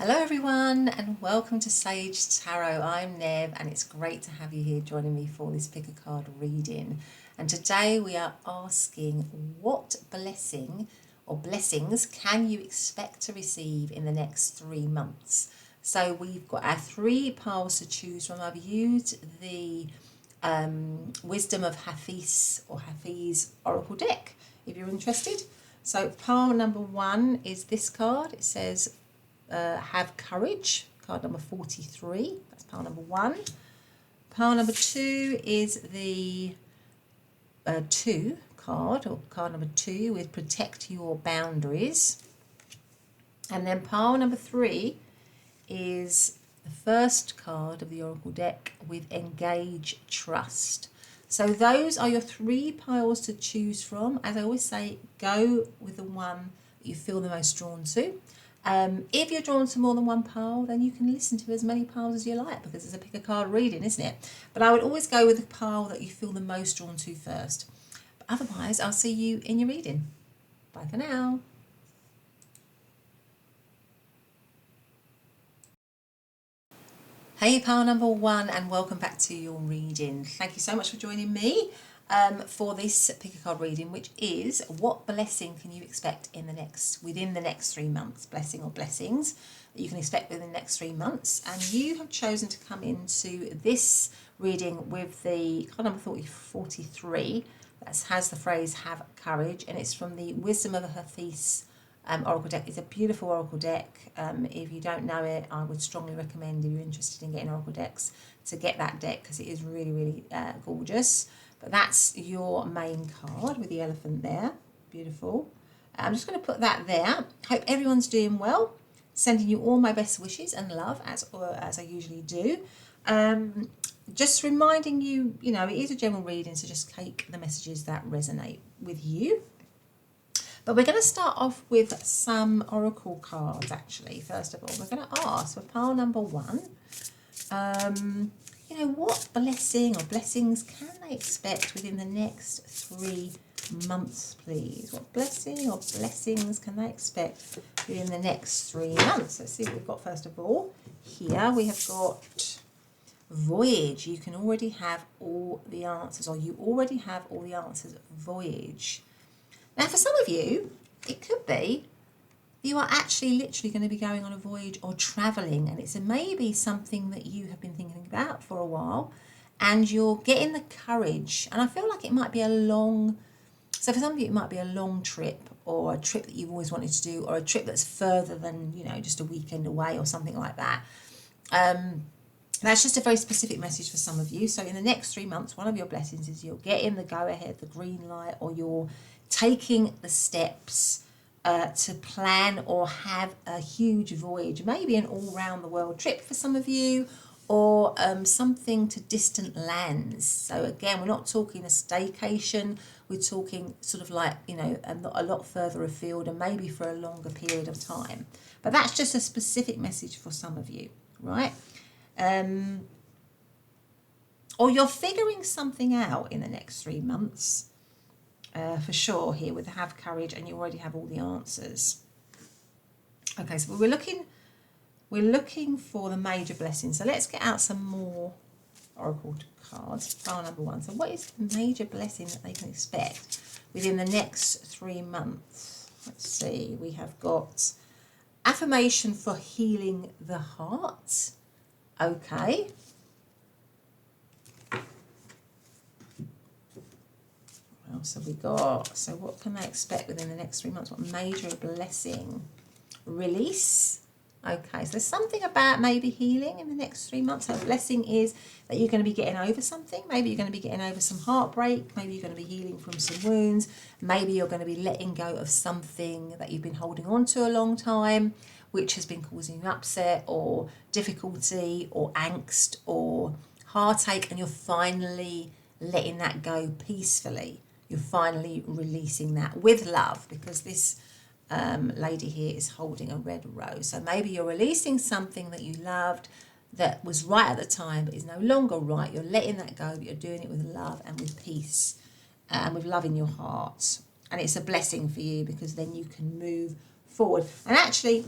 Hello everyone and welcome to Sage Tarot. I'm Nev and it's great to have you here joining me for this pick a card reading. And today we are asking what blessing or blessings can you expect to receive in the next 3 months? So we've got our 3 piles to choose from. I've used the Wisdom of Hafiz or Hafiz Oracle deck if you're interested. So pile number 1 is this card. It says have courage, card number 43. That's pile number 1. Pile number 2 is the 2 card, or card number 2 with protect your boundaries. And then pile number 3 is the first card of the Oracle deck with engage trust. So those are your 3 piles to choose from. As I always say, go with the one that you feel the most drawn to. If you're drawn to more than 1 pile, then you can listen to as many piles as you like because it's a pick a card reading, isn't it? But I would always go with the pile that you feel the most drawn to first. But otherwise, I'll see you in your reading. Bye for now. Hey, pile number 1, and welcome back to your reading. Thank you so much for joining me for this pick a card reading, which is what blessing can you expect within the next 3 months? Blessing or blessings that you can expect within the next 3 months. And you have chosen to come into this reading with the card number 43 that has the phrase have courage, and it's from the Wisdom of Hafiz Oracle deck. It's a beautiful Oracle deck. If you don't know it, I would strongly recommend, if you're interested in getting Oracle decks, to get that deck because it is really, really gorgeous. But that's your main card with the elephant there. Beautiful. I'm just going to put that there. Hope everyone's doing well. Sending you all my best wishes and love, as I usually do. Just reminding you, it is a general reading, so just take the messages that resonate with you. But we're going to start off with some Oracle cards, actually. First of all, we're going to ask for pile number 1. What blessing or blessings can they expect within the next 3 months, please? What blessing or blessings can they expect within the next 3 months? Let's see what we've got first of all. Here we have got voyage. You can already have all the answers, or you already have all the answers. Voyage. Now, for some of you, it could be you are actually literally going to be going on a voyage or travelling, and it's maybe something that you have been thinking about for a while, and you're getting the courage. And I feel like it might be so for some of you, it might be a long trip, or a trip that you've always wanted to do, or a trip that's further than, just a weekend away or something like that. That's just a very specific message for some of you. So in the next 3 months, one of your blessings is you're getting the go-ahead, the green light, or you're taking the steps to plan or have a huge voyage, maybe an all-round-the-world trip for some of you, or something to distant lands. So again, we're not talking a staycation, we're talking sort of like, a lot further afield and maybe for a longer period of time. But that's just a specific message for some of you, right? Or you're figuring something out in the next 3 months, for sure, here with have courage, and you already have all the answers. Okay, so we're looking for the major blessings. So let's get out some more Oracle cards. Pile number 1. So what is the major blessing that they can expect within the next 3 months? Let's see. We have got affirmation for healing the heart. Okay. So what can they expect within the next 3 months? What major blessing? Release. Okay, so there's something about maybe healing in the next 3 months. So blessing is that you're going to be getting over something. Maybe you're going to be getting over some heartbreak. Maybe you're going to be healing from some wounds. Maybe you're going to be letting go of something that you've been holding on to a long time, which has been causing you upset or difficulty or angst or heartache, and you're finally letting that go peacefully. You're finally releasing that with love, because this lady here is holding a red rose. So maybe you're releasing something that you loved that was right at the time but is no longer right. You're letting that go, but you're doing it with love and with peace and with love in your heart. And it's a blessing for you because then you can move forward. And actually,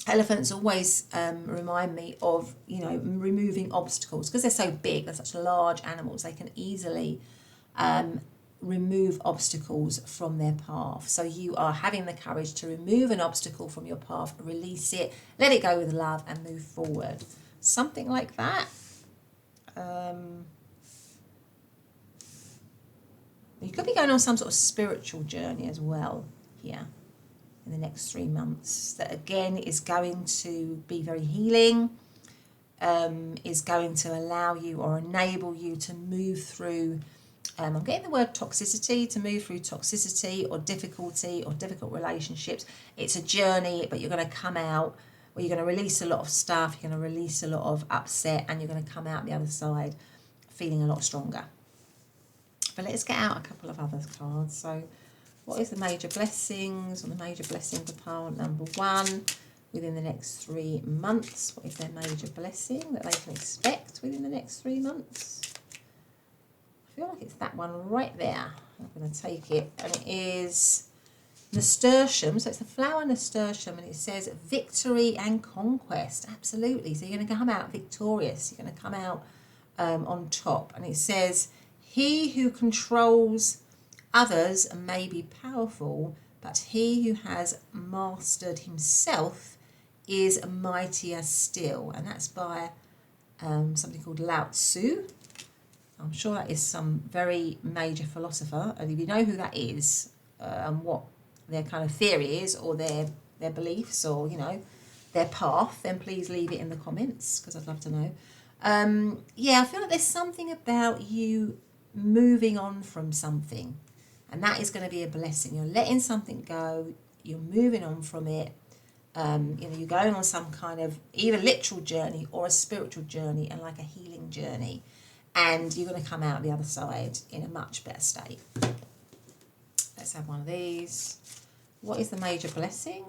Elephants always remind me of, you know, removing obstacles because they're so big, they're such large animals, they can easily remove obstacles from their path. So you are having the courage to remove an obstacle from your path, release it, let it go with love and move forward. Something like that. You could be going on some sort of spiritual journey as well here in the next 3 months. That again is going to be very healing, is going to allow you or enable you to move through, I'm getting the word toxicity, to move through toxicity or difficult relationships. It's a journey, but you're going to come out, or you're going to release a lot of stuff, you're going to release a lot of upset, and you're going to come out the other side feeling a lot stronger. But let's get out a couple of other cards. So what is the major blessings, or the major blessing for pile number 1 within the next 3 months? What is their major blessing that they can expect within the next 3 months? I feel like it's that one right there. I'm going to take it, and it is nasturtium. So it's the flower nasturtium, and it says victory and conquest. Absolutely. So you're going to come out victorious. You're going to come out on top. And it says, he who controls others may be powerful, but he who has mastered himself is mightier still. And that's by something called Lao Tzu. I'm sure that is some very major philosopher. And if you know who that is, and what their kind of theory is, or their beliefs, or, you know, their path, then please leave it in the comments, because I'd love to know. Yeah, I feel like there's something about you moving on from something, and that is going to be a blessing. You're letting something go, you're moving on from it. You know, you're going on some kind of either literal journey or a spiritual journey, and like a healing journey, and you're going to come out the other side in a much better state. Let's have one of these. What is the major blessing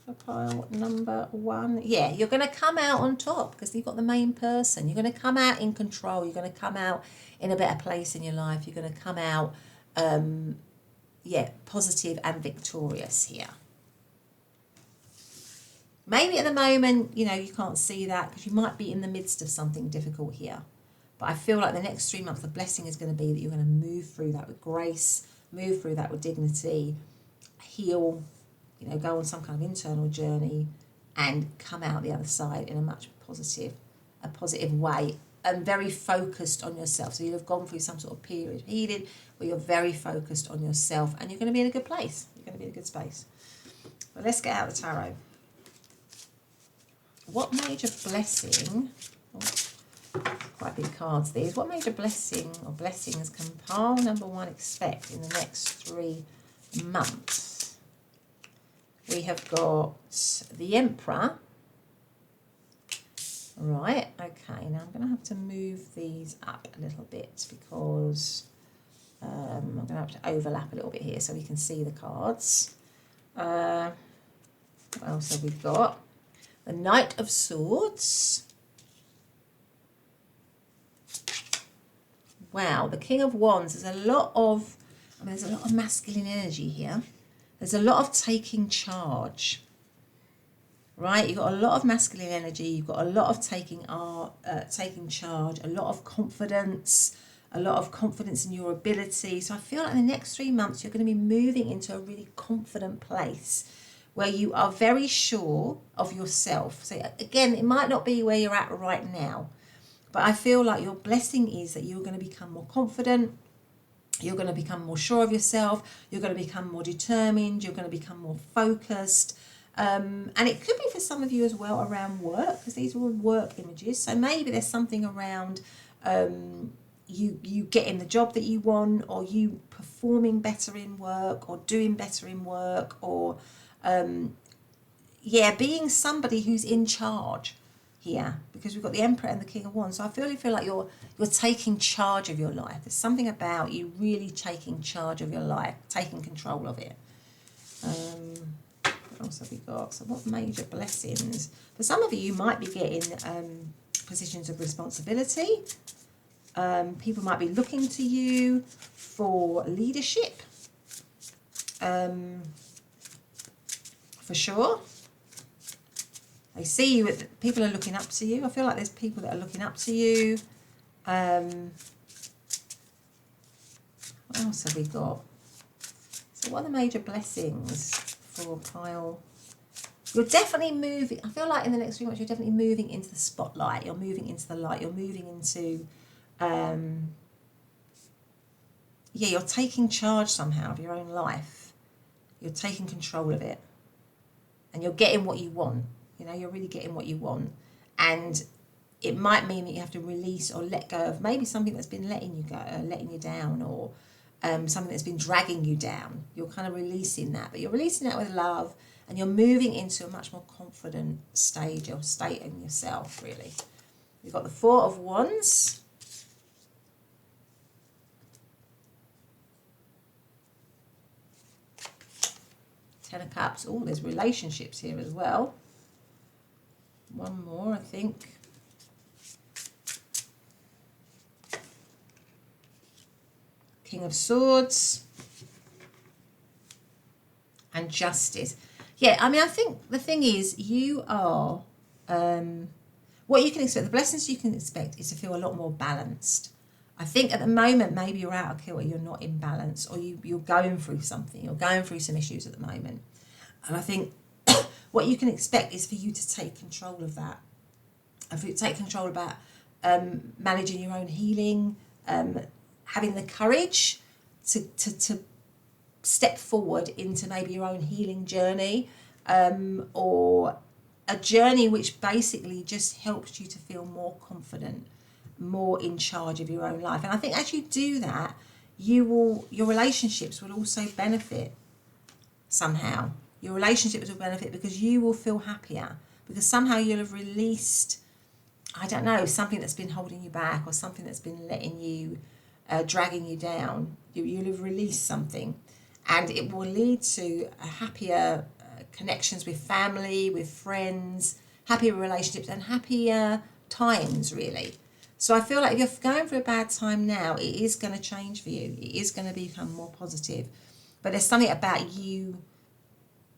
for pile number 1? Yeah, you're going to come out on top because you've got the main person. You're going to come out in control. You're going to come out in a better place in your life. You're going to come out, positive and victorious here. Maybe at the moment, you know, you can't see that because you might be in the midst of something difficult here. But I feel like the next 3 months, the blessing is going to be that you're going to move through that with grace, move through that with dignity, heal, you know, go on some kind of internal journey and come out the other side in a much positive way, and very focused on yourself. So you'll have gone through some sort of period of healing where you're very focused on yourself, and you're going to be in a good place. You're going to be in a good space. But let's get out the tarot. What major blessing... quite big cards these. What major blessing or blessings can pile number 1 expect in the next 3 months? We have got the Emperor. Right, okay, now I'm going to have to move these up a little bit because I'm going to have to overlap a little bit here so we can see the cards. What else have we got? The Knight of Swords. Wow, the King of Wands. There's a lot of masculine energy here. There's a lot of taking charge, right? You've got a lot of masculine energy. You've got a lot of taking charge, a lot of confidence in your ability. So I feel like in the next 3 months, you're going to be moving into a really confident place where you are very sure of yourself. So again, it might not be where you're at right now, but I feel like your blessing is that you're going to become more confident, you're going to become more sure of yourself, you're going to become more determined, you're going to become more focused. And it could be for some of you as well around work, because these are all work images. So maybe there's something around you getting the job that you want, or you performing better in work, or doing better in work, or being somebody who's in charge here, because we've got the Emperor and the King of Wands. So I feel like you're taking charge of your life. There's something about you really taking charge of your life, taking control of it. What else have we got? So what major blessings? For some of you, you might be getting positions of responsibility. People might be looking to you for leadership, for sure. They see you, people are looking up to you. I feel like there's people that are looking up to you. What else have we got? So what are the major blessings for Kyle? You're definitely moving. I feel like in the next 3 months, you're definitely moving into the spotlight. You're moving into the light. You're moving into, yeah, you're taking charge somehow of your own life. You're taking control of it. And you're getting what you want. You know, you're really getting what you want. And it might mean that you have to release or let go of maybe something that's been letting you go, letting you down, or something that's been dragging you down. You're kind of releasing that, but you're releasing that with love, and you're moving into a much more confident stage or state in yourself, really. You've got the Four of Wands. Ten of Cups. Oh, there's relationships here as well. One more, I think. King of Swords. And Justice. Yeah, I mean, I think the thing is, you are, what you can expect, the blessings you can expect is to feel a lot more balanced. I think at the moment, maybe you're out of kilter, you're not in balance, or you're going through something, you're going through some issues at the moment. And I think what you can expect is for you to take control of that. And for you to take control about managing your own healing, having the courage to step forward into maybe your own healing journey, or a journey which basically just helps you to feel more confident, more in charge of your own life. And I think as you do that, your relationships will also benefit somehow. Your relationships will benefit because you will feel happier, because somehow you'll have released, I don't know, something that's been holding you back, or something that's been letting you, dragging you down. You'll have released something, and it will lead to a happier connections with family, with friends, happier relationships, and happier times, really. So I feel like if you're going through a bad time now, it is going to change for you. It is going to become more positive. But there's something about you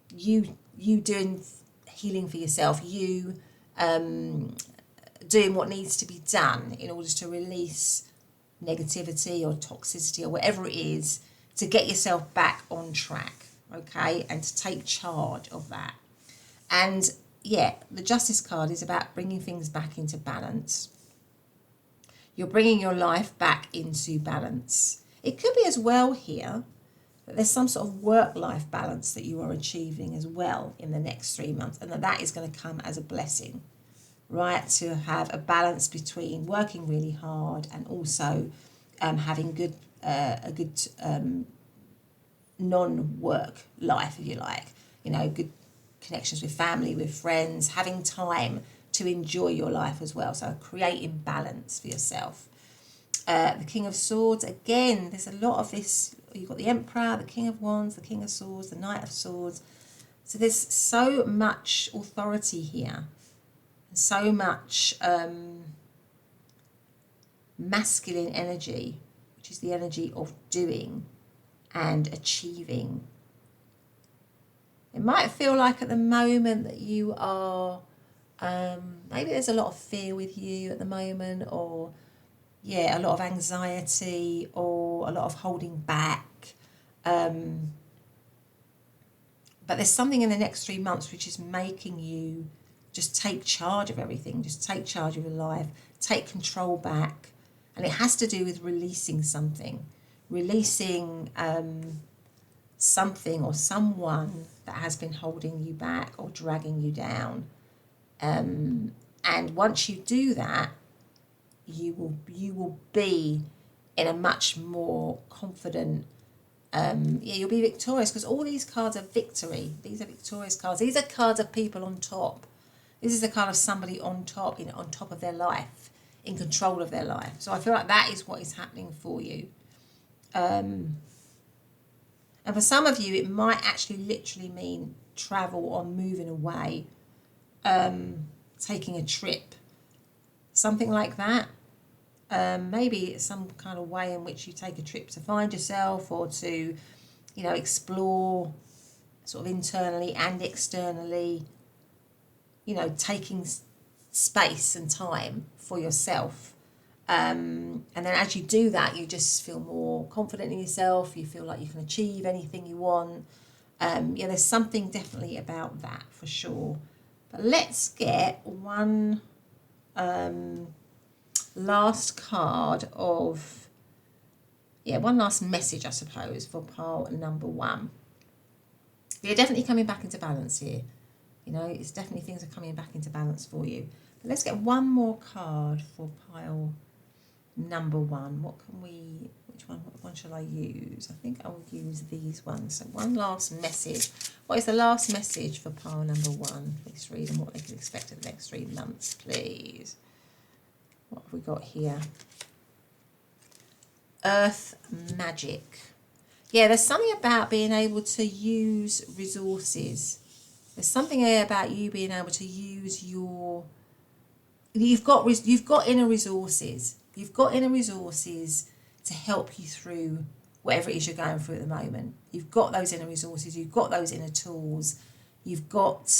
doing healing for yourself, you doing what needs to be done in order to release negativity or toxicity or whatever it is, to get yourself back on track, okay, and to take charge of that. And yeah, the Justice card is about bringing things back into balance. You're bringing your life back into balance. It could be as well here that there's some sort of work-life balance that you are achieving as well in the next 3 months, and that is going to come as a blessing, right? To have a balance between working really hard and also having a good non-work life, if you like. You know, good connections with family, with friends, having time to enjoy your life as well. So creating balance for yourself. The King of Swords, again, there's a lot of this. You've got the Emperor, the King of Wands, the King of Swords, the Knight of Swords. So there's so much authority here, so much masculine energy, which is the energy of doing and achieving. It might feel like at the moment that you are, maybe there's a lot of fear with you at the moment, or yeah, a lot of anxiety, or a lot of holding back. But there's something in the next 3 months which is making you just take charge of everything, just take charge of your life, take control back. And it has to do with releasing something, releasing something or someone that has been holding you back or dragging you down. And once you do that, you will be in a much more confident, you'll be victorious, because all these cards are victory. These are victorious cards. These are cards of people on top. This is the card of somebody on top, on top of their life, in control of their life. So I feel like that is what is happening for you. And for some of you, it might actually literally mean travel or moving away, taking a trip, something like that. Maybe it's some kind of way in which you take a trip to find yourself, or to, you know, explore sort of internally and externally. you know, taking space and time for yourself. And then as you do that, you just feel more confident in yourself. You feel like you can achieve anything you want. Yeah, there's something definitely about that for sure. But let's get one last card of, one last message, I suppose, for pile number 1. You're definitely coming back into balance here. You know, it's definitely things are coming back into balance for you. But let's get one more card for pile number 1. What one shall I use? I think I will use these ones. So one last message. What is the last message for pile number 1? Let's read and what they can expect in the next 3 months, please. What have we got here? Earth magic. Yeah, there's something about being able to use resources. There's something about you being able to use your... You've got inner resources. You've got inner resources to help you through whatever it is you're going through at the moment. You've got those inner resources. You've got those inner tools. You've got...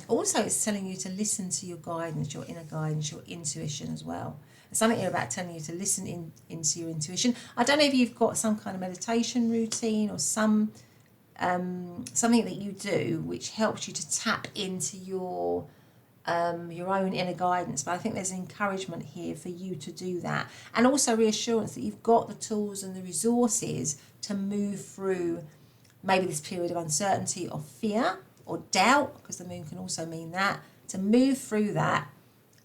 also, it's telling you to listen to your guidance, your inner guidance, your intuition as well. There's something here about telling you to listen into your intuition. I don't know if you've got some kind of meditation routine or something that you do which helps you to tap into your own inner guidance, but I think there's an encouragement here for you to do that, and also reassurance that you've got the tools and the resources to move through maybe this period of uncertainty or fear or doubt, because the moon can also mean that, to move through that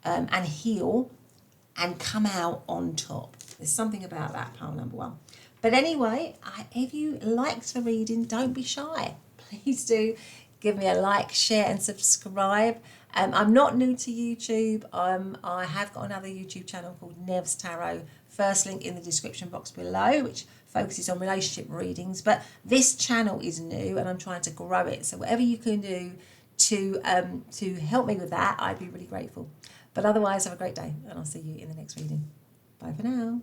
and heal and come out on top. There's something about that, pile number 1. But anyway, if you liked the reading, don't be shy. Please do give me a like, share and subscribe. I'm not new to YouTube. I have got another YouTube channel called Nev's Tarot. First link in the description box below, which focuses on relationship readings. But this channel is new and I'm trying to grow it. So whatever you can do to help me with that, I'd be really grateful. But otherwise, have a great day and I'll see you in the next reading. Bye for now.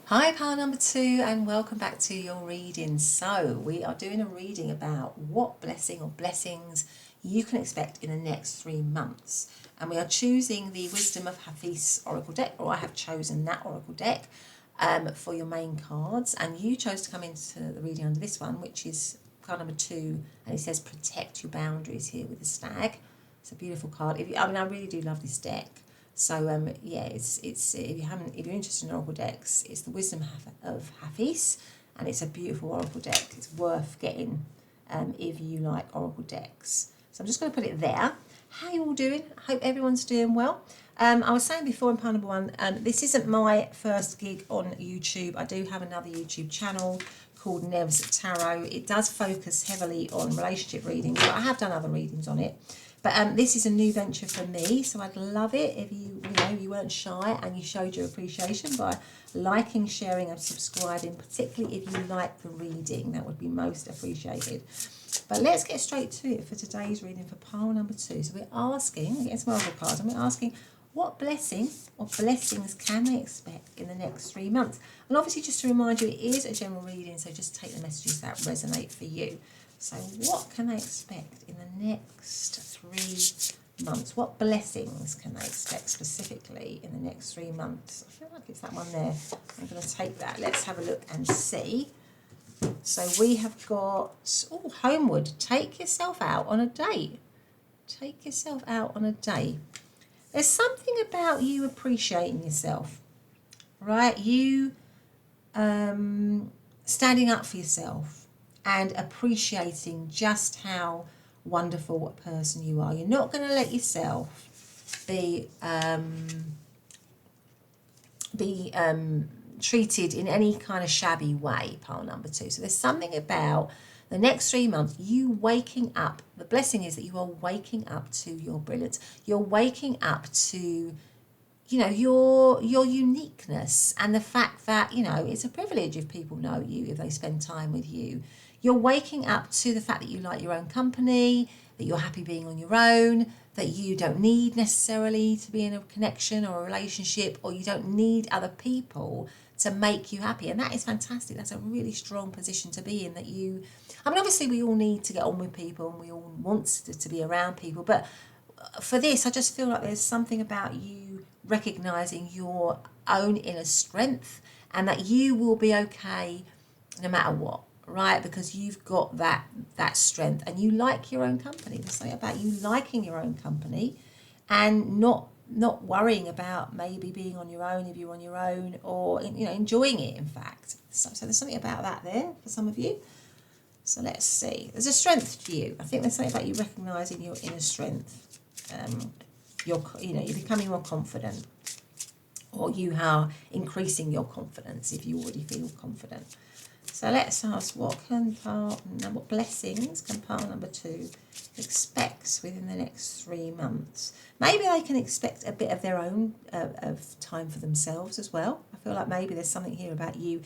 Hi, pile number 2, and welcome back to your reading. So we are doing a reading about what blessing or blessings you can expect in the next 3 months. And we are choosing the Wisdom of Hafiz Oracle deck, or I have chosen that Oracle deck for your main cards. And you chose to come into the reading under this one, which is card number 2, and it says protect your boundaries here with the stag. It's a beautiful card. I really do love this deck. So it's if you're interested in oracle decks, it's the Wisdom of Hafiz, and it's a beautiful oracle deck. It's worth getting if you like oracle decks. So I'm just going to put it there. How are you all doing? I hope everyone's doing well. I was saying before in pile number 1, this isn't my first gig on YouTube. I do have another YouTube channel called Nev's Tarot. It does focus heavily on relationship readings, but I have done other readings on it. But this is a new venture for me, so I'd love it if you weren't shy and you showed your appreciation by liking, sharing and subscribing, particularly if you like the reading. That would be most appreciated. But let's get straight to it for today's reading for pile number 2. So we're asking, getting some oracle cards, and we're asking, what blessing or blessings can they expect in the next 3 months? And obviously, just to remind you, it is a general reading, so just take the messages that resonate for you. So what can they expect in the next 3 months? What blessings can they expect specifically in the next 3 months? I feel like it's that one there. I'm going to take that. Let's have a look and see. So we have got, Homeward. Take yourself out on a date. Take yourself out on a date. There's something about you appreciating yourself, right? You standing up for yourself and appreciating just how wonderful a person you are. You're not going to let yourself be treated in any kind of shabby way, pile number 2. So there's something about the next 3 months, you waking up. The blessing is that you are waking up to your brilliance. You're waking up to, your uniqueness, and the fact that, it's a privilege if people know you, if they spend time with you. You're waking up to the fact that you like your own company, that you're happy being on your own, that you don't need necessarily to be in a connection or a relationship, or you don't need other people to make you happy. And that is fantastic. That's a really strong position to be in, that you, I mean, obviously we all need to get on with people and we all want to be around people. But for this, I just feel like there's something about you recognizing your own inner strength and that you will be okay no matter what, right? Because you've got that strength and you like your own company. There's something about you liking your own company and not worrying about maybe being on your own if you're on your own, or enjoying it, in fact. So there's something about that there for some of you. So let's see. There's a strength to you. I think there's something about you recognizing your inner strength. You're becoming more confident, or you are increasing your confidence if you already feel confident. So let's ask, what blessings can pile number 2 expect within the next 3 months? Maybe they can expect a bit of their own of time for themselves as well. I feel like maybe there's something here about you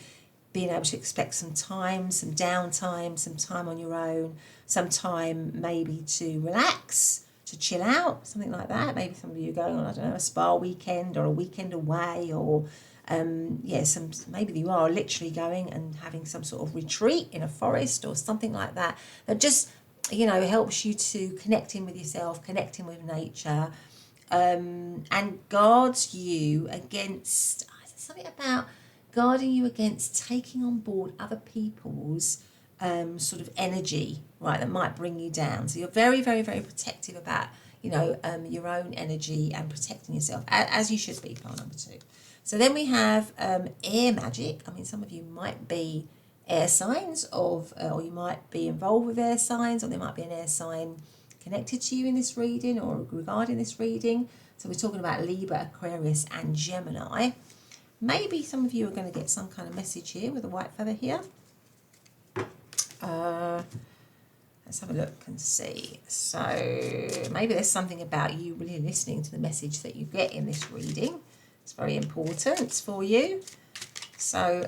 being able to expect some time, some downtime, some time on your own, some time maybe to relax, to chill out, something like that. Maybe some of you are going on, I don't know, a spa weekend or a weekend away, or maybe you are literally going and having some sort of retreat in a forest or something like that, that just helps you to connect in with yourself, connect in with nature, and guards you against something about guarding you against taking on board other people's sort of energy, right, that might bring you down. So you're very, very, very protective about your own energy and protecting yourself, as you should be, pile number 2. So then we have air magic. I mean, some of you might be air signs or you might be involved with air signs, or there might be an air sign connected to you in this reading or regarding this reading. So we're talking about Libra, Aquarius and Gemini. Maybe some of you are going to get some kind of message here with a white feather here. Let's have a look and see. So maybe there's something about you really listening to the message that you get in this reading. It's very important for you. So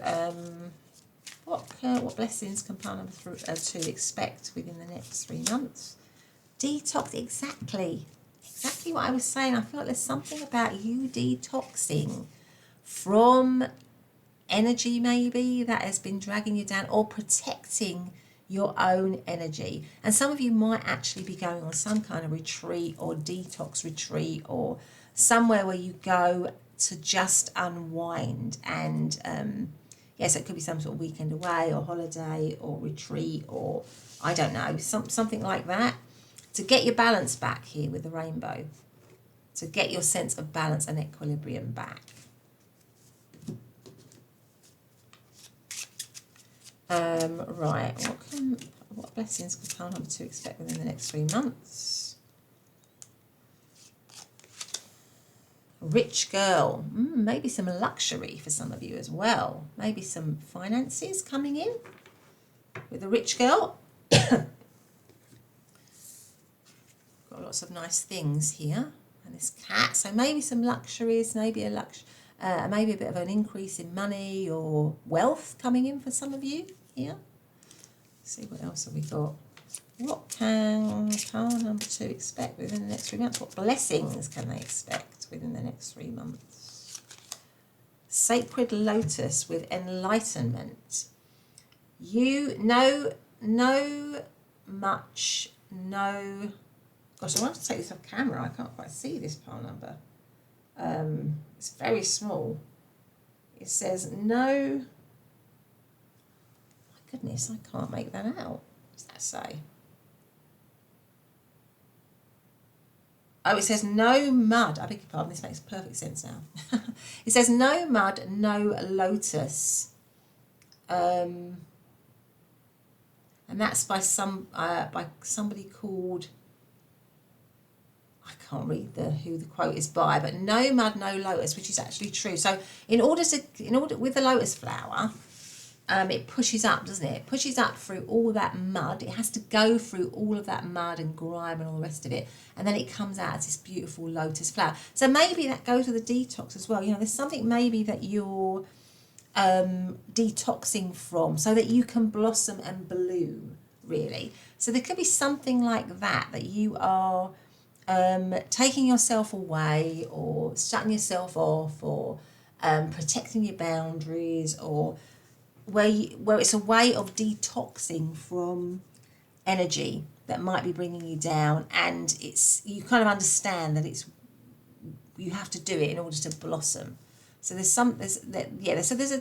what blessings can pile number 2 expect within the next 3 months? Detox, exactly what I was saying. I feel like there's something about you detoxing from energy maybe that has been dragging you down, or protecting your own energy. And some of you might actually be going on some kind of retreat or detox retreat, or somewhere where you go to just unwind. And so it could be some sort of weekend away or holiday or retreat, or I don't know, something like that, to get your balance back here with the rainbow, to get your sense of balance and equilibrium back. Right, what blessings can pile number 2 expect within the next 3 months? Rich girl, maybe some luxury for some of you as well. Maybe some finances coming in with a rich girl. Got lots of nice things here, and this cat. So maybe some luxuries, maybe maybe a bit of an increase in money or wealth coming in for some of you here. Let's see, what else have we got? What can pile number 2 expect within the next 3 months? What blessings can they expect within the next 3 months? Sacred Lotus with enlightenment. You know much. Gosh, I want to take this off camera. I can't quite see this pile number. It's very small. It says no. My goodness, I can't make that out. What does that say? Oh, it says no mud. I beg your pardon, this makes perfect sense now. It says no mud, no lotus. And that's by somebody called, I can't read who the quote is by, but no mud, no lotus, which is actually true. So in order with the lotus flower, it pushes up, doesn't it? It pushes up through all that mud. It has to go through all of that mud and grime and all the rest of it, and then it comes out as this beautiful lotus flower. So maybe that goes with the detox as well. There's something maybe that you're detoxing from, so that you can blossom and bloom, really. So there could be something like that you are taking yourself away or shutting yourself off, or protecting your boundaries, or where it's a way of detoxing from energy that might be bringing you down, and you kind of understand that you have to do it in order to blossom. So there's a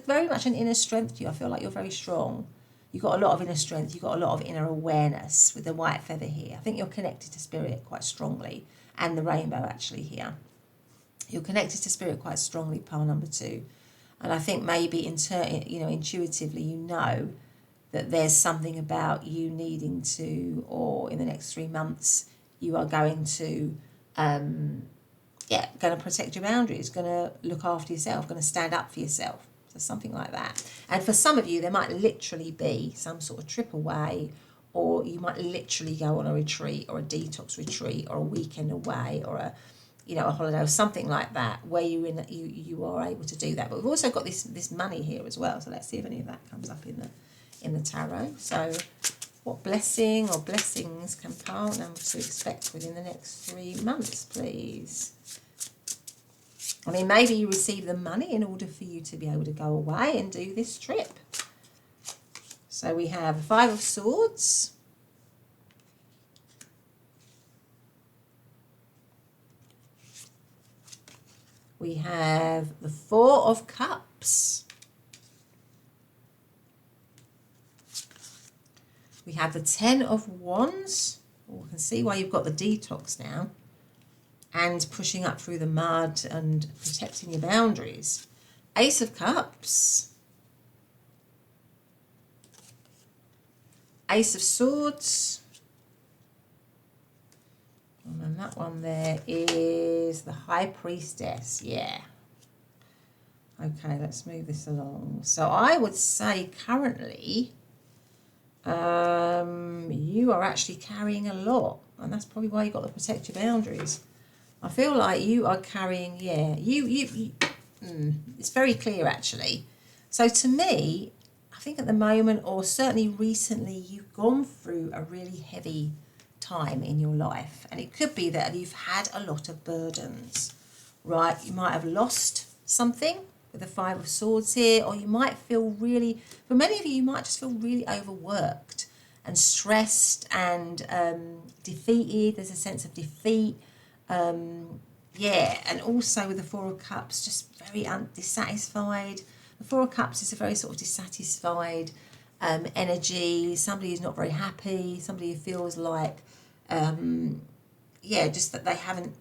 very much an inner strength to you. I feel like you're very strong. You've got a lot of inner strength. You've got a lot of inner awareness with the white feather here. I think you're connected to spirit quite strongly, and the rainbow actually here. You're connected to spirit quite strongly, pile number 2. And I think maybe intuitively you know that there's something about you needing to, or in the next 3 months, you are going to going to protect your boundaries, going to look after yourself, going to stand up for yourself. So something like that. And for some of you, there might literally be some sort of trip away, or you might literally go on a retreat, or a detox retreat, or a weekend away, or a holiday, or something like that, where you are able to do that. But we've also got this money here as well. So let's see if any of that comes up in the tarot. So what blessing or blessings can pile number 2 expect within the next 3 months, please? I mean, maybe you receive the money in order for you to be able to go away and do this trip. So we have the 5 of Swords. We have the 4 of Cups. We have the 10 of Wands. Oh, I can see why you've got the detox now. And pushing up through the mud and protecting your boundaries. Ace of Cups. Ace of Swords. And then that one there is the High Priestess. Yeah. Okay, let's move this along. So I would say currently you are actually carrying a lot. And that's probably why you got to protect your boundaries. I feel like you are carrying, it's very clear actually. So to me, I think at the moment, or certainly recently, you've gone through a really heavy time in your life. And it could be that you've had a lot of burdens, right? You might have lost something with the 5 of Swords here, or you might feel really, for many of you, you might just feel really overworked and stressed and defeated. There's a sense of defeat. And also with the 4 of Cups, just very dissatisfied. The 4 of Cups is a very sort of dissatisfied energy, somebody who's not very happy, somebody who feels like, just that they haven't,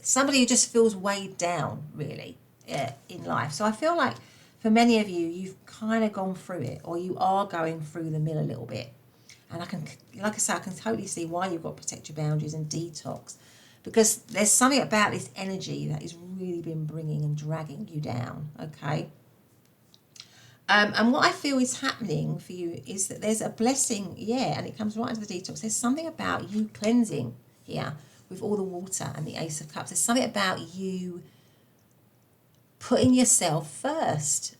somebody who just feels weighed down, really, in life. So I feel like for many of you, you've kind of gone through it, or you are going through the mill a little bit. And I can totally see why you've got to protect your boundaries and detox, because there's something about this energy that has really been bringing and dragging you down, okay? And what I feel is happening for you is that there's a blessing, and it comes right into the detox. There's something about you cleansing here with all the water and the Ace of Cups. There's something about you putting yourself first.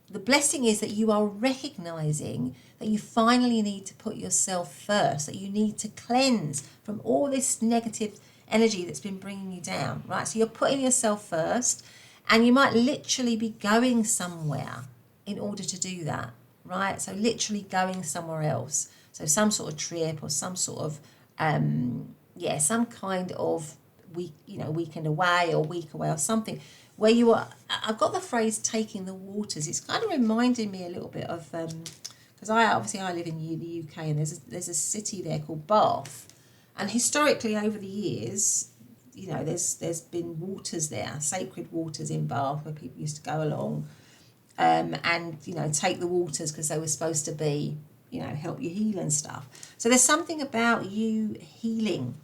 The blessing is that you are recognizing that you finally need to put yourself first, that you need to cleanse from all this negative energy that's been bringing you down, right? So you're putting yourself first, and you might literally be going somewhere in order to do that, right? So literally going somewhere else. So some sort of trip, or some sort of, some kind of weekend away, or week away, or something where you are. I've got the phrase taking the waters. It's kind of reminding me a little bit of, because I live in the UK, and there's a city there called Bath, and historically over the years, there's been waters there, sacred waters in Bath, where people used to go along, and take the waters because they were supposed to be, help you heal and stuff. So there's something about you healing,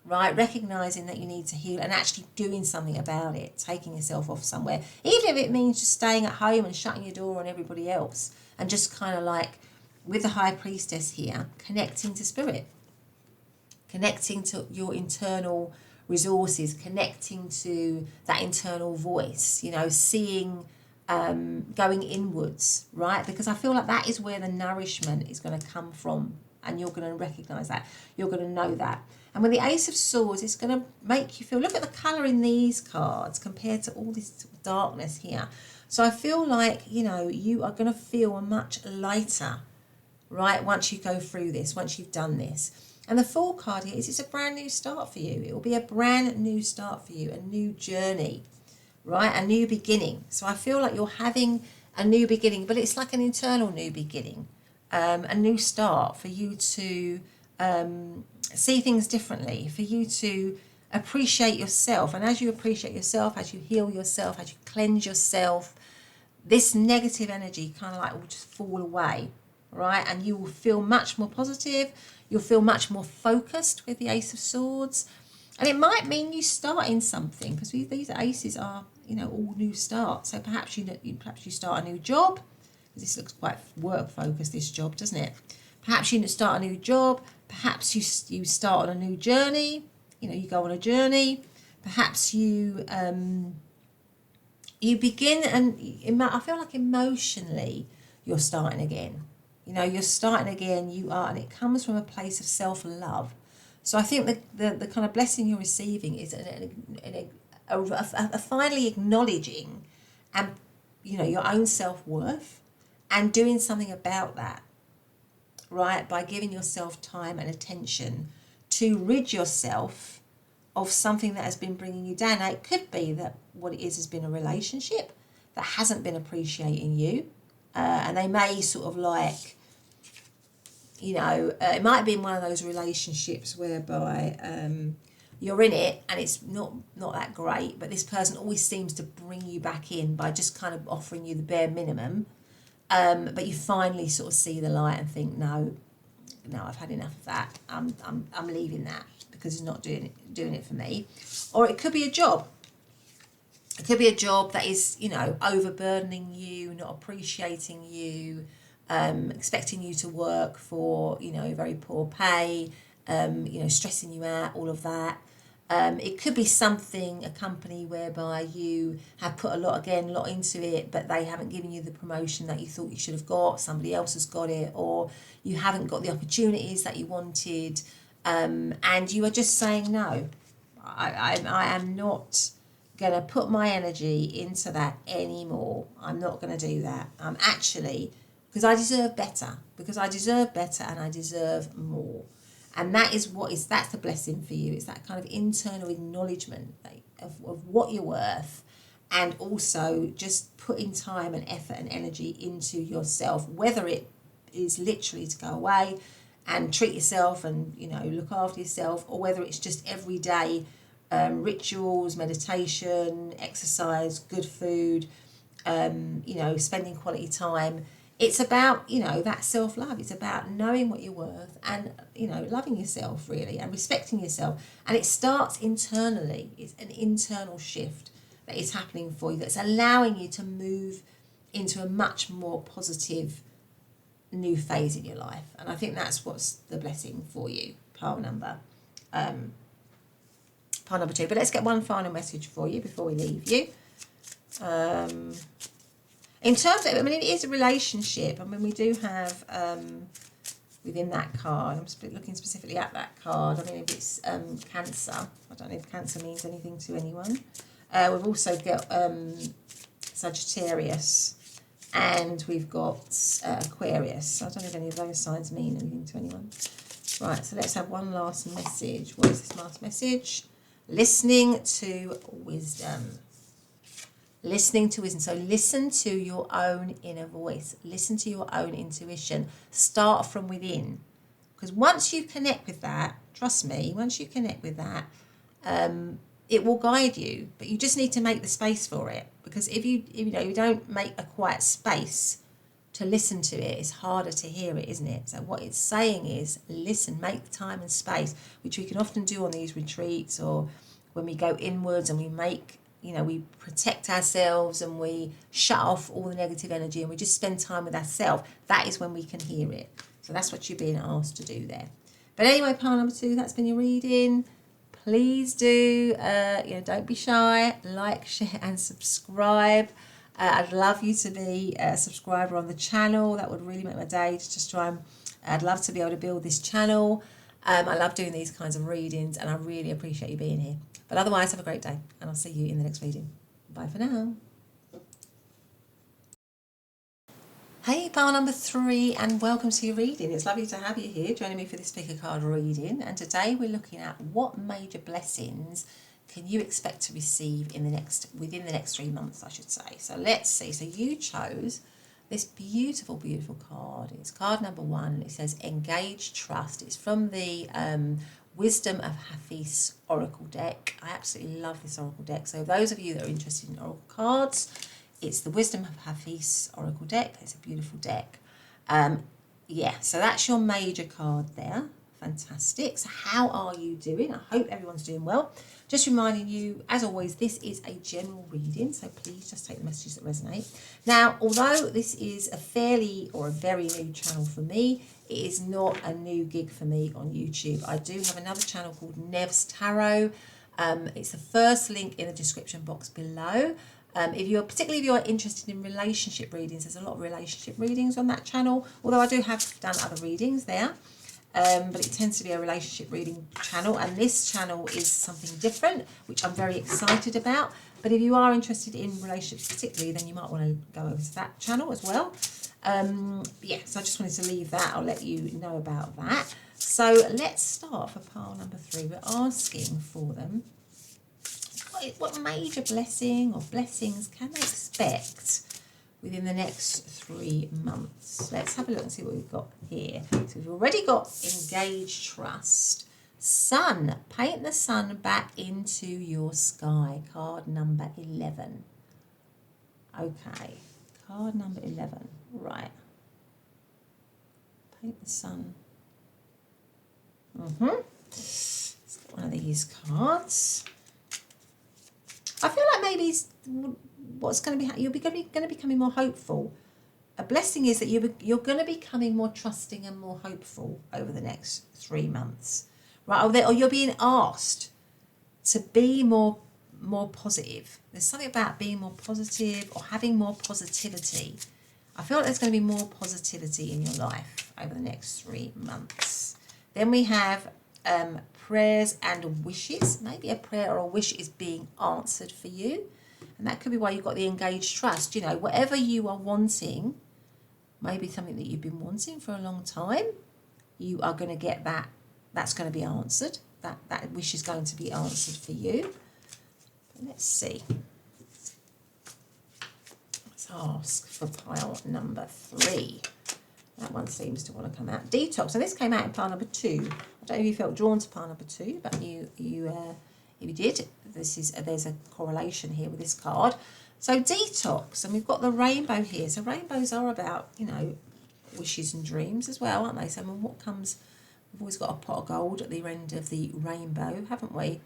right? Recognizing that you need to heal and actually doing something about it, taking yourself off somewhere, even if it means just staying at home and shutting your door on everybody else, and just kind of like with the High Priestess here, connecting to spirit, connecting to your internal resources, connecting to that internal voice, seeing, going inwards, right? Because I feel like that is where the nourishment is going to come from and you're going to recognize that. You're going to know that. And when the Ace of Swords, it's going to make you feel, look at the colour in these cards compared to all this darkness here. So I feel like, you know, you are going to feel much lighter, right, once you go through this, once you've done this. And the Fool card here is it's a brand new start for you. It will be a brand new start for you, a new journey, right, a new beginning. So I feel like you're having a new beginning, but it's like an internal new beginning, a new start for you to see things differently, for you to appreciate yourself. And as you appreciate yourself, as you heal yourself, as you cleanse yourself, this negative energy kind of like will just fall away, right? And you will feel much more positive. You'll feel much more focused with the Ace of Swords. And it might mean you start in something, because these aces are, you know, all new starts. So perhaps you start a new job. This looks quite work focused, this job, doesn't it? Perhaps you start a new job. Perhaps you start on a new journey. You know, you go on a journey. Perhaps you begin, and I feel like emotionally you're starting again. You know, you're starting again. You are, and it comes from a place of self-love. So I think the kind of blessing you're receiving is a finally acknowledging, and you know, your own self-worth, and doing something about that, right, by giving yourself time and attention to rid yourself of something that has been bringing you down. Now, it could be that what it is has been a relationship that hasn't been appreciating you, and they may sort of like, you know, it might be in one of those relationships whereby you're in it and it's not that great, but this person always seems to bring you back in by just kind of offering you the bare minimum. But you finally sort of see the light and think, no, I've had enough of that. I'm leaving that because it's not doing it for me. Or it could be a job. It could be a job that is, you know, overburdening you, not appreciating you, expecting you to work for, you know, very poor pay, you know, stressing you out, all of that. It could be something, a company whereby you have put a lot into it, but they haven't given you the promotion that you thought you should have got. Somebody else has got it, or you haven't got the opportunities that you wanted, and you are just saying, no, I am not going to put my energy into that anymore. I'm not going to do that. Actually, because I deserve better, and I deserve more. And that's the blessing for you. It's that kind of internal acknowledgement of what you're worth, and also just putting time and effort and energy into yourself, whether it is literally to go away and treat yourself and, you know, look after yourself, or whether it's just everyday rituals, meditation, exercise, good food, you know, spending quality time. It's about, you know, that self-love. It's about knowing what you're worth and, you know, loving yourself really and respecting yourself. And it starts internally. It's an internal shift that is happening for you, that's allowing you to move into a much more positive new phase in your life. And I think that's what's the blessing for you, pile number 2. But let's get one final message for you before we leave you. In terms of, I mean, it is a relationship. I mean, we do have within that card, I'm looking specifically at that card. I mean, if it's Cancer, I don't know if Cancer means anything to anyone. We've also got Sagittarius, and we've got Aquarius. I don't know if any of those signs mean anything to anyone. Right, so let's have one last message. What is this last message? Listening to wisdom. Listening to wisdom. So listen to your own inner voice. Listen to your own intuition. Start from within. Because once you connect with that, trust me, once you connect with that, it will guide you. But you just need to make the space for it. Because if you don't make a quiet space to listen to it, it's harder to hear it, isn't it? So what it's saying is, listen, make the time and space, which we can often do on these retreats, or when we go inwards and we make, you know, we protect ourselves and we shut off all the negative energy and we just spend time with ourselves. That is when we can hear it. So that's what you're being asked to do there. But anyway, pile number 2, that's been your reading. Please do, don't be shy. Like, share and subscribe. I'd love you to be a subscriber on the channel. That would really make my day, to just try I'd love to be able to build this channel. I love doing these kinds of readings, and I really appreciate you being here. But otherwise, have a great day, and I'll see you in the next reading. Bye for now. Hey, pile number 3, and welcome to your reading. It's lovely to have you here joining me for this pick a card reading. And today we're looking at what major blessings can you expect to receive within the next 3 months, I should say. So let's see. So you chose this beautiful, beautiful card. It's card number 1. It says Engage Trust. It's from the Wisdom of Hafiz Oracle deck. I absolutely love this Oracle deck. So those of you that are interested in Oracle cards, it's the Wisdom of Hafiz Oracle deck. It's a beautiful deck. Yeah, so that's your major card there. Fantastic. So how are you doing? I hope everyone's doing well. Just reminding you, as always, this is a general reading, so please just take the messages that resonate. Now, although this is a very new channel for me, it is not a new gig for me on YouTube. I do have another channel called Nev's Tarot. It's the first link in the description box below. Particularly if you're interested in relationship readings, there's a lot of relationship readings on that channel, although I do have done other readings there. But it tends to be a relationship reading channel, and this channel is something different, which I'm very excited about. But if you are interested in relationships particularly, then you might want to go over to that channel as well. Yeah, so I just wanted to leave that. I'll let you know about that. So let's start for pile number 3. We're asking for them. What major blessing or blessings can they expect within the next 3 months? Let's have a look and see what we've got here. So we've already got Engage Trust. Sun. Paint the sun back into your sky. Card number 11. Okay. Card number 11. Right. Paint the sun. Let's get one of these cards. I feel like maybe what's going to be you're going to be becoming more hopeful. A blessing is that you're going to be becoming more trusting and more hopeful over the next 3 months, right? Or you're being asked to be more positive. There's something about being more positive or having more positivity. I feel like there's going to be more positivity in your life over the next 3 months. Then we have prayers and wishes. Maybe a prayer or a wish is being answered for you. And that could be why you've got the Engaged Trust. You know, whatever you are wanting, maybe something that you've been wanting for a long time, you are going to get that. That's going to be answered. That wish is going to be answered for you. Let's see. Let's ask for pile number 3. That one seems to want to come out. Detox. So this came out in pile number 2. I don't know if you felt drawn to pile number 2, but if you did, there's a correlation here with this card. So detox, and we've got the rainbow here. So rainbows are about, you know, wishes and dreams as well, aren't they? So what comes? We've always got a pot of gold at the end of the rainbow, haven't we?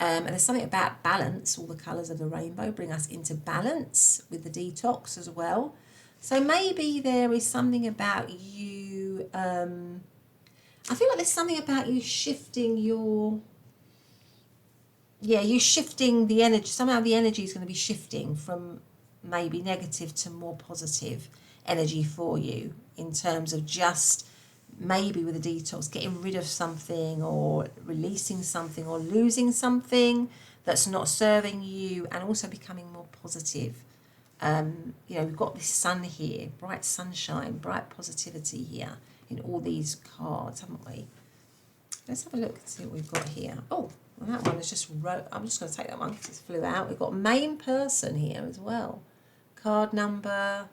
And there's something about balance. All the colours of the rainbow bring us into balance with the detox as well. So maybe there is something about you, I feel like there's something about you shifting you're shifting the energy. Somehow the energy is going to be shifting from maybe negative to more positive energy for you in terms of just maybe with a detox, getting rid of something or releasing something or losing something that's not serving you, and also becoming more positive. You know, we've got this sun here, bright sunshine, bright positivity here in all these cards, haven't we? Let's have a look and see what we've got here. Oh, well, that one is just I'm just going to take that one because it flew out. We've got main person here as well. Card number,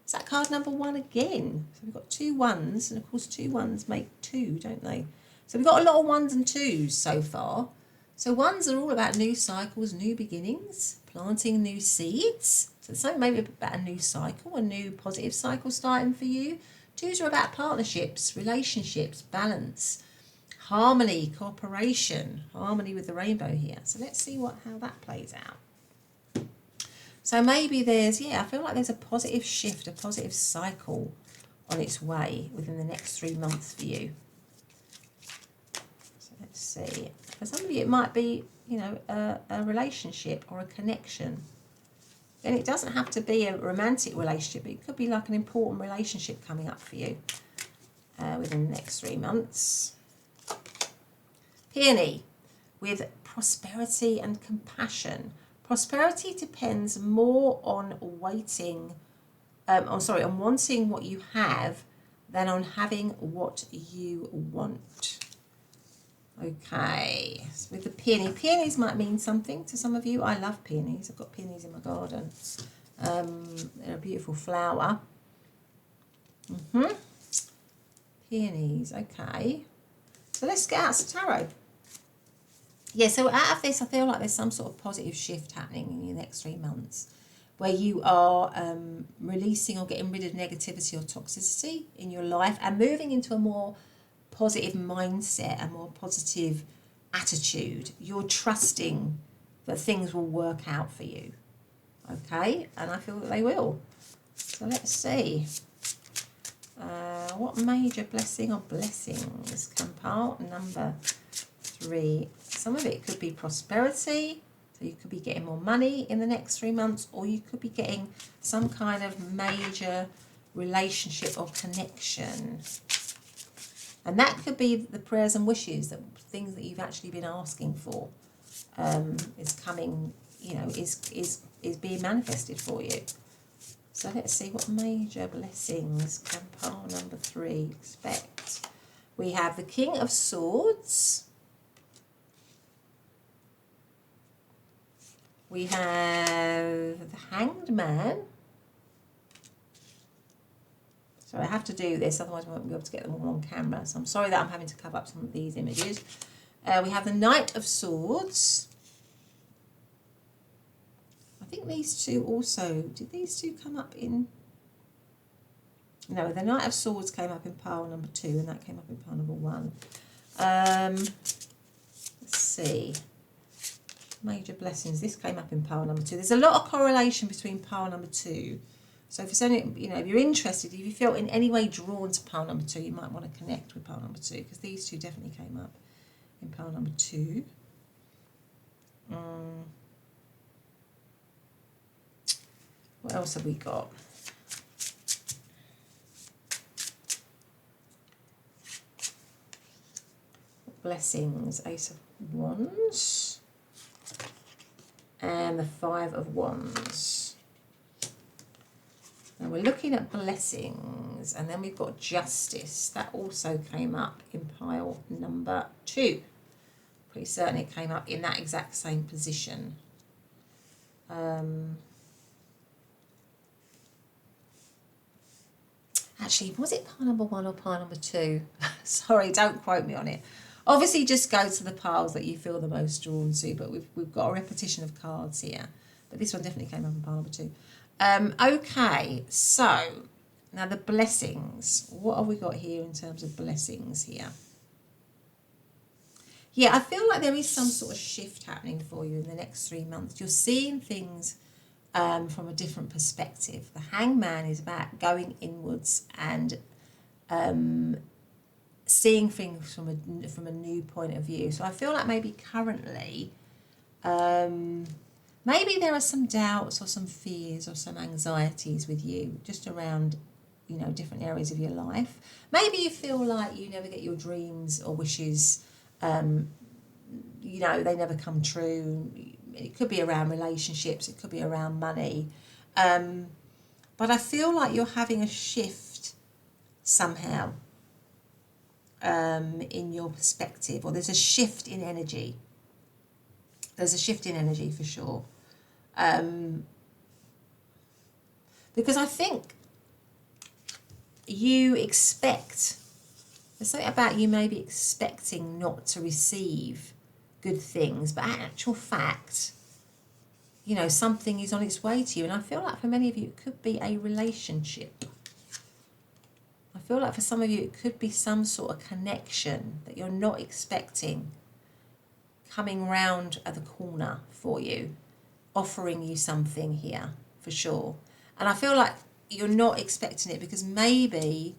is that card number 1 again? So we've got 2 1s, and of course 2 1s make 2, don't they? So we've got a lot of 1s and 2s so far. So 1s are all about new cycles, new beginnings, planting new seeds. So it's something maybe about a new cycle, a new positive cycle starting for you. 2s are about partnerships, relationships, balance, harmony, cooperation, harmony with the rainbow here. So let's see how that plays out. So maybe there's, I feel like there's a positive shift, a positive cycle on its way within the next 3 months for you. So let's see. For some of you, it might be, you know, a relationship or a connection. And it doesn't have to be a romantic relationship. It could be like an important relationship coming up for you. within the next 3 months. Peony, with prosperity and compassion. Prosperity depends more on on wanting what you have than on having what you want. Okay, so with the peony, peonies might mean something to some of you. I love peonies. I've got peonies in my garden. They're a beautiful flower. Peonies, okay. So let's get out some tarot. Yeah, so out of this, I feel like there's some sort of positive shift happening in your next 3 months where you are releasing or getting rid of negativity or toxicity in your life and moving into a more positive mindset, a more positive attitude. You're trusting that things will work out for you. Okay, and I feel that they will. So let's see. What major blessing or blessings can pile number 3? Some of it could be prosperity. So you could be getting more money in the next 3 months, or you could be getting some kind of major relationship or connection. And that could be the prayers and wishes, that things that you've actually been asking for is coming, is being manifested for you. So let's see what major blessings can pile number 3 expect. We have the King of Swords. We have the Hanged Man. So I have to do this, otherwise I won't be able to get them all on camera. So I'm sorry that I'm having to cover up some of these images. We have the Knight of Swords. I think these two also, did these two come up in? No, the Knight of Swords came up in pile number 2 and that came up in pile number 1. Let's see. Major blessings. This came up in pile number 2. There's a lot of correlation between pile number 2. So if it's only, if you're interested, if you feel in any way drawn to pile number 2, you might want to connect with pile number 2 because these two definitely came up in pile number 2. What else have we got? Blessings. Ace of Wands. And the 5 of Wands. Now we're looking at blessings, and then we've got justice. That also came up in pile number 2. Pretty certain it came up in that exact same position. Actually, was it pile number 1 or pile number 2? Sorry, don't quote me on it. Obviously, just go to the piles that you feel the most drawn to, but we've got a repetition of cards here. But this one definitely came up in pile number 2. Okay, so now the blessings. What have we got here in terms of blessings here? Yeah, I feel like there is some sort of shift happening for you in the next 3 months. You're seeing things from a different perspective. The Hangman is about going inwards and seeing things from a new point of view. So I feel like maybe currently, maybe there are some doubts or some fears or some anxieties with you just around, different areas of your life. Maybe you feel like you never get your dreams or wishes, they never come true. It could be around relationships, it could be around money. But I feel like you're having a shift somehow in your perspective, or there's a shift in energy. There's a shift in energy for sure. Because I think you expect, there's something about you maybe expecting not to receive good things, but in actual fact, something is on its way to you. And I feel like for many of you, it could be a relationship. I feel like for some of you, it could be some sort of connection that you're not expecting coming round at the corner for you, offering you something here for sure. And I feel like you're not expecting it because maybe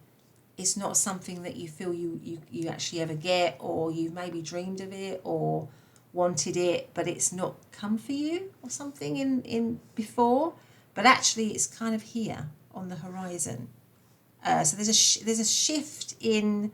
it's not something that you feel you actually ever get, or you've maybe dreamed of it or wanted it, but it's not come for you or something in before. But actually it's kind of here on the horizon. So there's a shift in,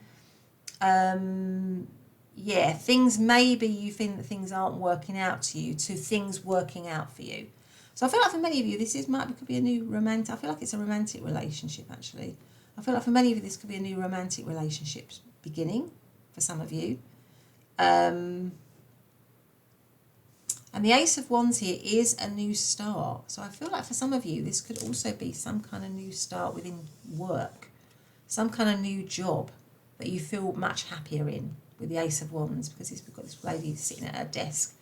things maybe you think that things aren't working out to you, to things working out for you. So I feel like for many of you, could be a new romantic. I feel like it's a romantic relationship actually. I feel like for many of you, this could be a new romantic relationship beginning for some of you. And the Ace of Wands here is a new start. So I feel like for some of you, this could also be some kind of new start within work, some kind of new job that you feel much happier in with the Ace of Wands, because we've got this lady sitting at her desk.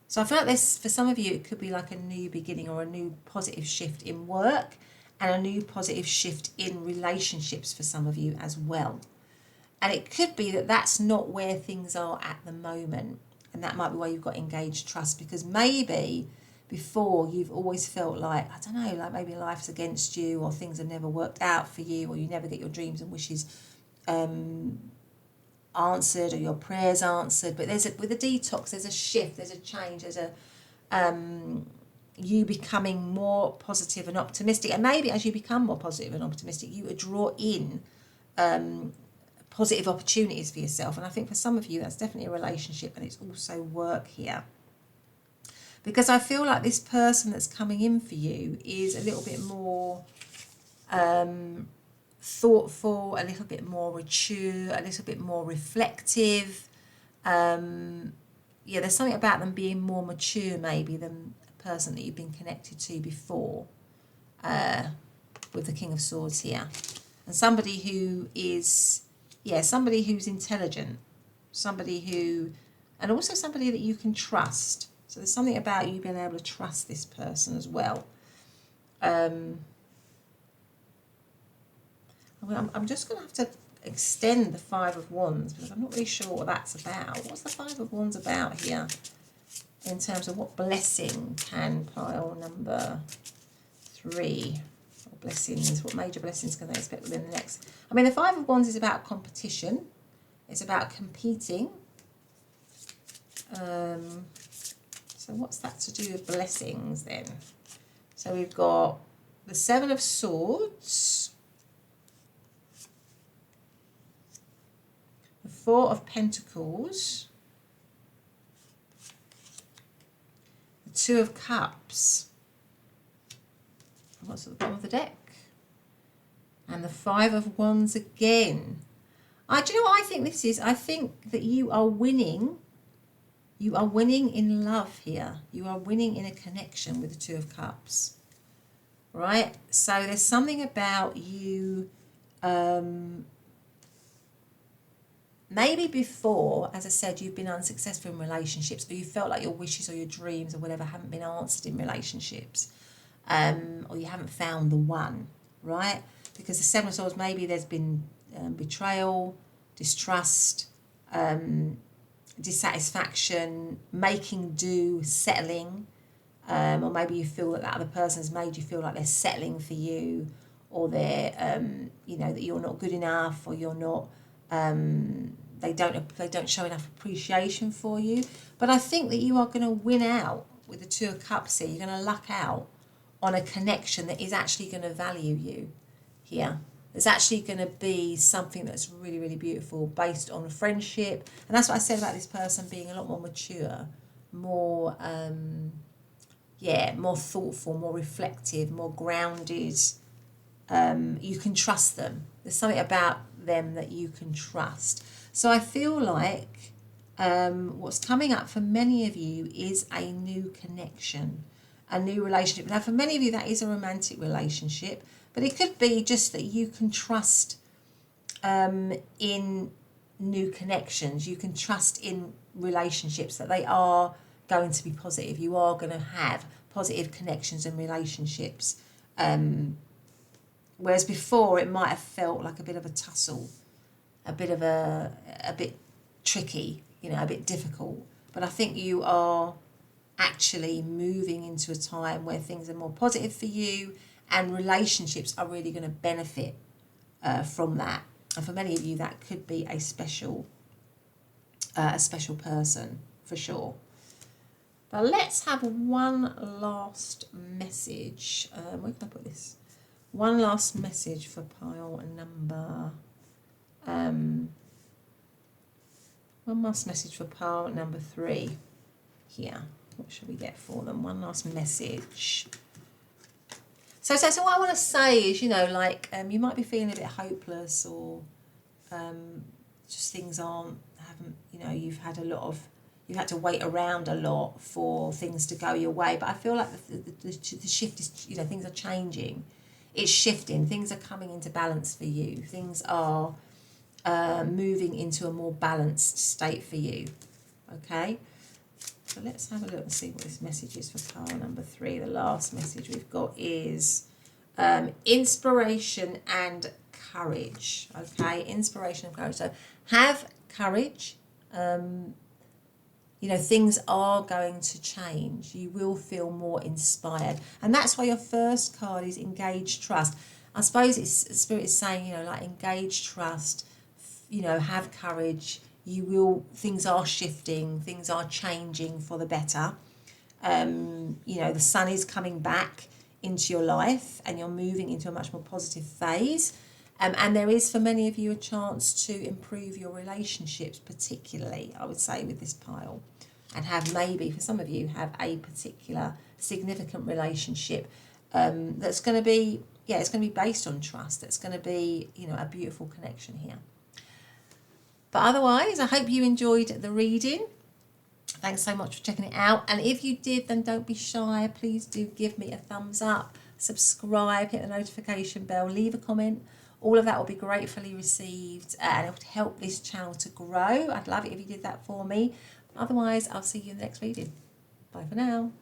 So I feel like this, for some of you, it could be like a new beginning or a new positive shift in work and a new positive shift in relationships for some of you as well. And it could be that that's not where things are at the moment. And that might be why you've got engaged trust, because maybe before you've always felt like, I don't know, like maybe life's against you, or things have never worked out for you, or you never get your dreams and wishes answered, or your prayers answered. But with a detox, there's a shift, there's a change, there's a you becoming more positive and optimistic. And maybe as you become more positive and optimistic, you would draw in positive opportunities for yourself. And I think for some of you, that's definitely a relationship, and it's also work here. Because I feel like this person that's coming in for you is a little bit more thoughtful, a little bit more mature, a little bit more reflective. There's something about them being more mature maybe than a person that you've been connected to before, with the King of Swords here. And somebody who is, somebody who's intelligent, and also somebody that you can trust. So there's something about you being able to trust this person as well. I'm just going to have to extend the Five of Wands, because I'm not really sure what that's about. What's the Five of Wands about here in terms of what blessing can pile number 3, what blessings, what major blessings can they expect within the next? I mean, the Five of Wands is about competition. It's about competing. So what's that to do with blessings then? So we've got the Seven of Swords, the Four of Pentacles, the Two of Cups, and what's at the bottom of the deck? And the Five of Wands again. Do you know what I think this is? I think that you are winning. You are winning in love here. You are winning in a connection with the Two of Cups. Right? So there's something about you, maybe before, as I said, you've been unsuccessful in relationships, or you felt like your wishes or your dreams or whatever haven't been answered in relationships, or you haven't found the one, right? Because the Seven of Swords, maybe there's been betrayal, distrust, dissatisfaction, making do, settling, or maybe you feel that that other person has made you feel like they're settling for you, or they're, that you're not good enough, or you're not, they don't show enough appreciation for you. But I think that you are going to win out with the Two of Cups here. You're going to luck out on a connection that is actually going to value you here. There's actually going to be something that's really, really beautiful based on friendship. And that's what I said about this person being a lot more mature, more, more thoughtful, more reflective, more grounded. You can trust them. There's something about them that you can trust. So I feel like what's coming up for many of you is a new connection, a new relationship. Now, for many of you, that is a romantic relationship. But it could be just that you can trust in new connections. You can trust in relationships, that they are going to be positive. You are going to have positive connections and relationships. Whereas before, it might have felt like a bit of a tussle, a bit tricky, a bit difficult. But I think you are actually moving into a time where things are more positive for you, and relationships are really going to benefit from that. And for many of you, that could be a special person, for sure. But let's have one last message. Where can I put this? One last message for pile number, one last message for pile number 3 here. What should we get for them? One last message. So what I want to say is, you know, like you might be feeling a bit hopeless, or just things haven't, you know, you've had to wait around a lot for things to go your way. But I feel like the shift is, you know, things are changing. It's shifting. Things are coming into balance for you. Things are moving into a more balanced state for you. Okay? So let's have a look and see what this message is for pile number 3. The last message we've got is inspiration and courage. Okay? Inspiration and courage. So have courage. You know, things are going to change. You will feel more inspired. And that's why your first card is engage, trust. I suppose Spirit is saying, you know, like engage, trust, you know, have courage. Things are shifting, things are changing for the better. You know, the sun is coming back into your life and you're moving into a much more positive phase. And there is, for many of you, a chance to improve your relationships, particularly, I would say, with this pile. And have maybe, for some of you, have a particular significant relationship that's going to be, yeah, it's going to be based on trust. It's going to be, you know, a beautiful connection here. But otherwise, I hope you enjoyed the reading. Thanks so much for checking it out. And if you did, then don't be shy. Please do give me a thumbs up, subscribe, hit the notification bell, leave a comment. All of that will be gratefully received, and it would help this channel to grow. I'd love it if you did that for me. Otherwise, I'll see you in the next reading. Bye for now.